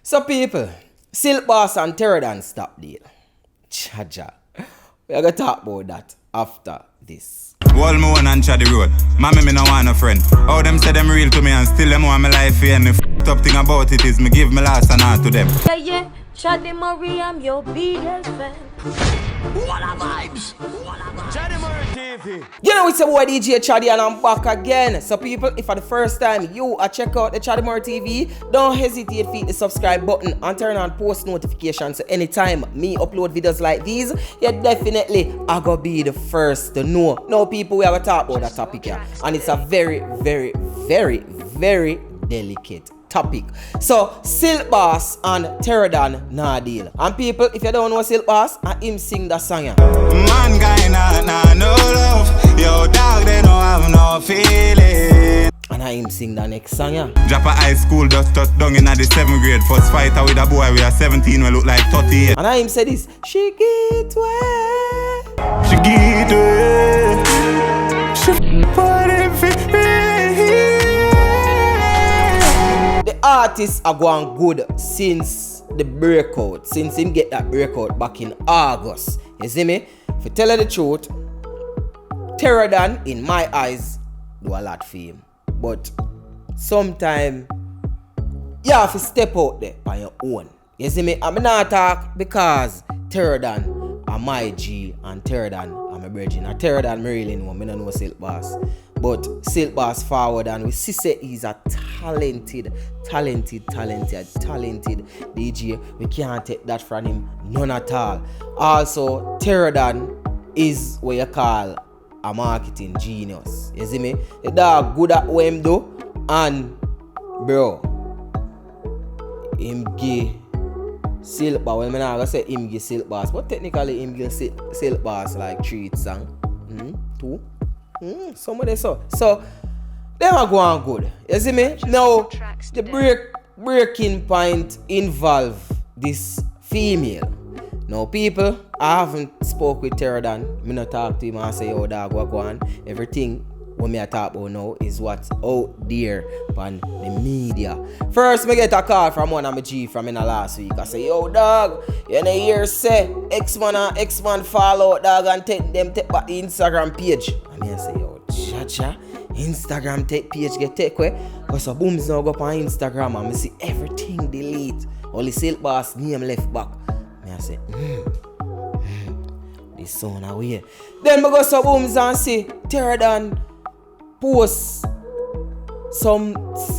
So people, Silk Boss and Terro stop deal. Chaja. We are going to talk about that after this. Wall me one and Chaddy road. Mommy me no want a friend. How them say them real to me and still them want my life here. And the f***ed up thing about it is me give me last and all to them. Yeah, Chaddy Murray, I'm your biggest fan. What a vibes! Chaddy Murray TV. You know it's a boy DJ Chaddy and I'm back again. So people, if for the first time you are check out the Chaddy Murray TV, don't hesitate to hit the subscribe button and turn on post notifications. So anytime me upload videos like these, you definitely are gonna be the first to know. Now people, we are gonna talk about that topic here, and it's a very delicate topic. So Silk Boss and Terro nah deal. And people, if you don't know Silk Boss, and him sing that song here. Man guy nah no love. Yo dog they don't have no feeling. And I him sing the next song here. Drop a high school just touch down in the 7th grade. First fighter with a boy we are 17 we look like 38. And I him say this. She get way. She get away. She The artists are going good since the breakout. Since him get that breakout back in August. You see me? If you tell you the truth, Terro in my eyes do a lot for him. But sometimes you have to step out there by your own. You see me? I'm not talk because Terro are my G and Terro are my virgin. And Terro me really know. I don't know Silk Boss. But Silk Boss forward and we see say he's a talented DJ. We can't take that from him, none at all. Also, Terro is what you call a marketing genius. You see me? The dog good at what him do, and bro, him give Silk Boss. Well, I'm not gonna say him give Silk Boss, but technically him give Silk Boss like 3 songs, 2. Some of them so them are going good. You see me? Now the breaking point involve this female. Now people, I haven't spoke with Terro me not talk to him and say yo dog what go on. Everything what me I talk about now is what's out there on the media. First me get a call from one of my G from in the last week. I say yo dog, you know here say X-Man and X-Man fall out dog and take back the Instagram page. I mean I say yo chacha, Instagram page get take away. Cause so booms now go up on Instagram and me see everything delete. Only Silk Boss name left back. Me I say this sound away. Then me go so booms and see Terro post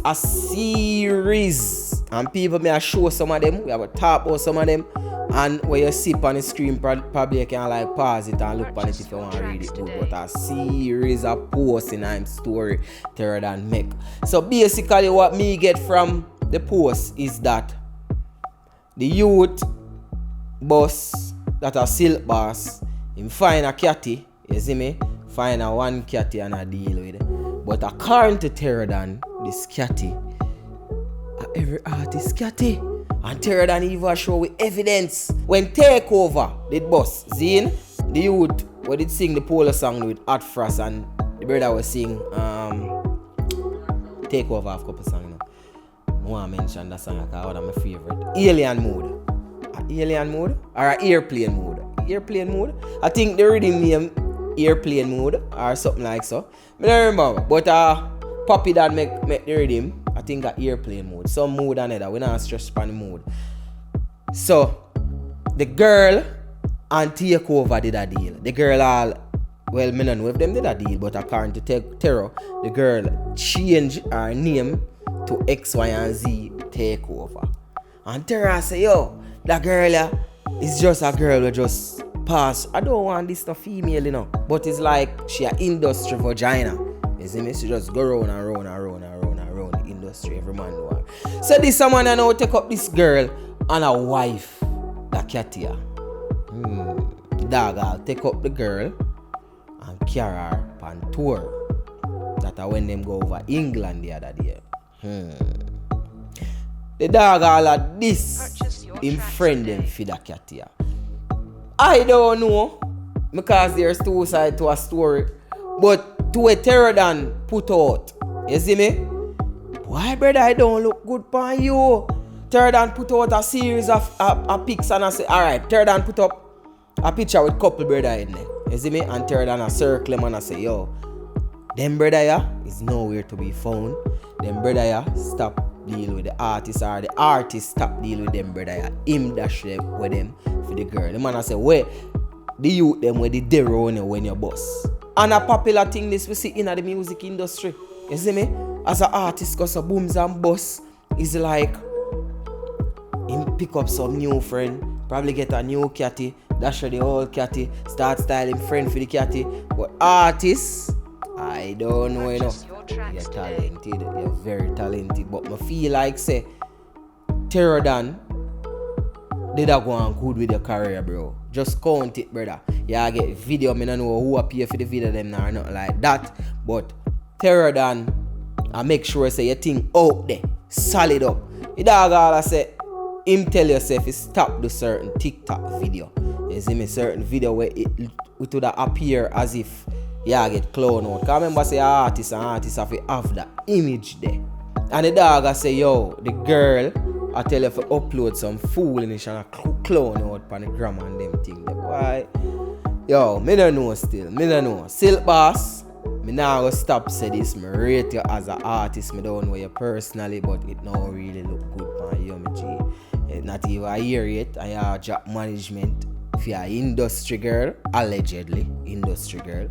a series and people may show some of them. We have a talk about some of them, and when you see on the screen probably you can like pause it and look on it if you want to read it too. But a series of posts in I'm story Terro make. So basically what me get from the post is that the youth boss that a Silk Boss him find a catty, you see me? Find a one catty and a deal with it. But according to Terro this catty, every artist catty. And Terro even show with evidence. When Takeover did boss, Zine, the youth who did sing the polo song with Hot Frost and the brother was sing Takeover of couple song, you know. I want to mention that song because one of my favorite. Alien Mode. Alien Mode or Airplane Mode. Airplane Mode. I think the reading name Airplane Mode or something like so. I don't remember. But Poppy that make the rhythm, I think a Airplane Mode. Some mode and other. We not stress on the mode. So the girl and Takeover did a deal. The girl all well, me don't know if them did a deal, but according to Terro, the girl changed her name to X, Y, and Z Takeover. And Terro say, yo, that girl is just a girl who just pass. I don't want this no female, you know. But it's like she a industry vagina. You see me? She just go round and round the industry. Every man know her. So this someone I now take up this girl and a wife, that Katia. Dog, I'll take up the girl and carry her on tour. That when them go over England the other day. The dog all of this in friend them for the Katia. I don't know because there's two sides to a story. But to a Terro put out. You see me? Why brother I don't look good for you? Terro Dan put out a series of pics and I say, alright, Terro Dan put up a picture with couple brother in there. You see me? And Terro Dan a circle him and I say, yo, them brother ya is nowhere to be found. Them brother ya stop deal with the artist or the artist stop deal with them brother ya. Him dash them with them for the girl. The man I say, where the youth them with the Terro when you boss. And a popular thing this we see in the music industry. You see me? As an artist cause a booms and bust is like him pick up some new friend, probably get a new catty, dash the old catty, start styling friend for the catty. But artists, I don't know, you know. You're talented, you're very talented. But I feel like say Terro Dan did that go on good with your career, bro. Just count it, brother. Yeah, I get video, I don't know who appear for the video them now or nothing like that. But Terro Dan, I make sure say your thing out there, solid up. You dog all I say, him tell yourself is stop the certain TikTok video. You see me, certain video where it would appear as if yeah get clown out. Cause I remember say artists have to have that image there. And the dog I say, yo, the girl I tell you to upload some foolishness and a clown out on the gram and them thing. Why? Yo, me don't know still. Me don't know. Silk Boss, me now go stop say this. Me rate you as an artist. Me don't know you personally, but it don't really look good on you, me G. Not even a year yet. I have job management for your industry girl. Allegedly, industry girl.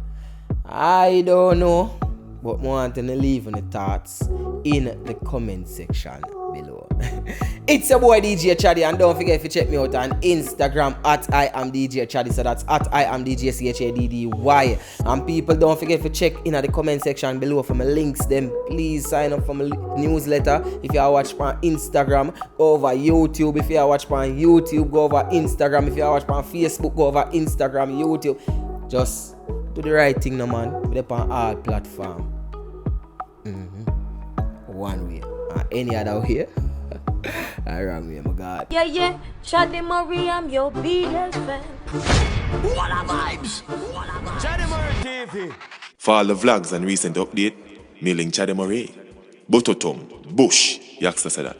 I don't know. But I want to leave the thoughts in the comment section below. It's your boy DJ Chaddy, and don't forget to check me out on Instagram at I am DJ Chaddy. So that's at I am DJ CHADDY. And people don't forget to check in the comment section below for my links. Then please sign up for my newsletter. If you are watching on Instagram, go over YouTube. If you are watching on YouTube, go over Instagram. If you are watching on Facebook, go over Instagram, YouTube. Just do the right thing, no man. We're on all platforms. One way. Any other way? I wrong way, my God. Yeah, Chaddy Murray, I'm your biggest fan. What a vibes! Chaddy Murray TV. For all the vlogs and recent update, mailing Chaddy Murray. Bototom, Bush, Yaksta said that.